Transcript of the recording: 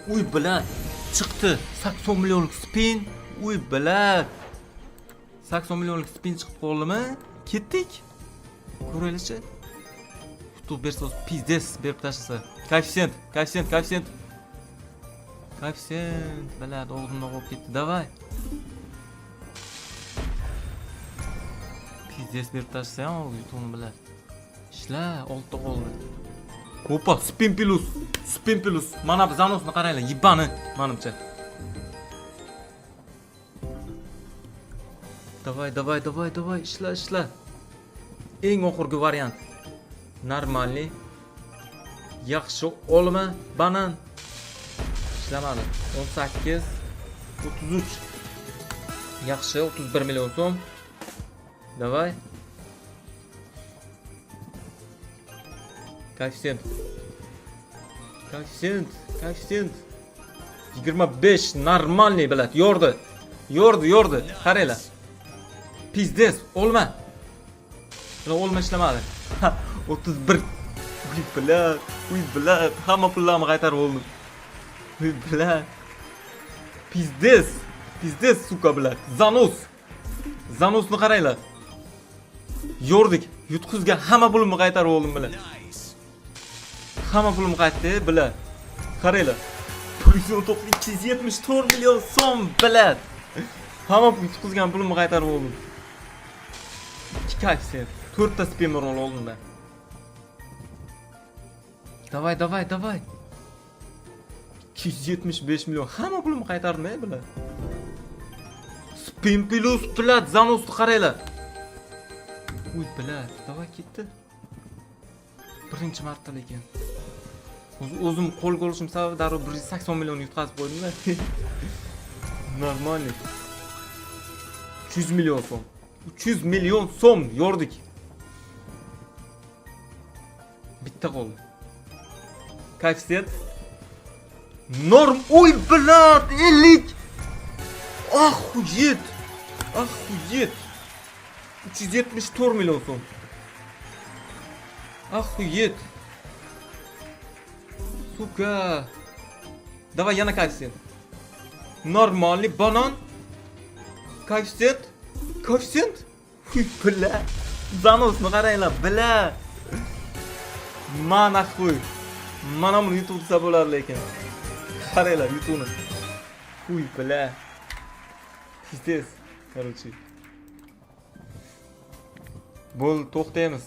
Uy bilan chiqdi. 80 millionlik spin. Uy bilan 80 millionlik spin chiqib qoldimi? Ketdik. Ko'raylikchi. YouTube bersa pizdes berib tashlasa. Koeffitsient biladi, o'g'limni qo'yib ketdi. Davay. Pizdes berib tashlasa ham YouTube'ni biladi. Ishla, 6 ta qoldi. Hoppa, spin plus. Mana bu zanosni qaranglar, yibani, menimcha. Davay, ishla. Eng oxirgi variant. Normalniy. Yaxshi olma, banan. Ishlamadi. 18, 33. Yaxshi, 31 million so'm. Davay. Koeffitsient. 25 normalniy biladi. Yordi. Qaranglar. Pizdes, olma. Olma ishlamadi. 31. Uy bilan, hamma pullarni qaytarib oldim. Uy bilan. Pizdes, suka bilan. Zanosni qaranglar. Yordik. Yutqizgan hamma pulimni qaytarib oldim bilan. Hamma pulim qaytdi bilan. Qaranglar. Pulni to'pli 274 million so'm bilan. Hamma yutqizgan pulimni qaytarib oldim. 2 koeffitsient. 4 ta spin rol oldim ben. Davay. 275 million. Hamma pulimni qaytardim bilan. Spin plus plat zanosni qaranglar. Uy bilan, davay ketdi. Birinchi marta lekin. O'zim qo'lga olishim sabab darrov 180 million yutqazib qo'ydim-da. Normalniy. 300 million so'm. 300 million so'm yordik. Bitta qoldi. Koeffitsient. Norm uy bilan 50. Ahuyet. 374 million so'm. Ahuyet. Suka. Davay yana koeffitsient. Normalniy banan. Koeffitsient. Uy bilan. Zanosni qaranglar, bilan. Mana qo'y. Mana buni YouTube desa bo'lar lekin. Qaranglar YouTube'ni. Uy bilan. Pizdes, короче. Bo'l, to'xtaymiz.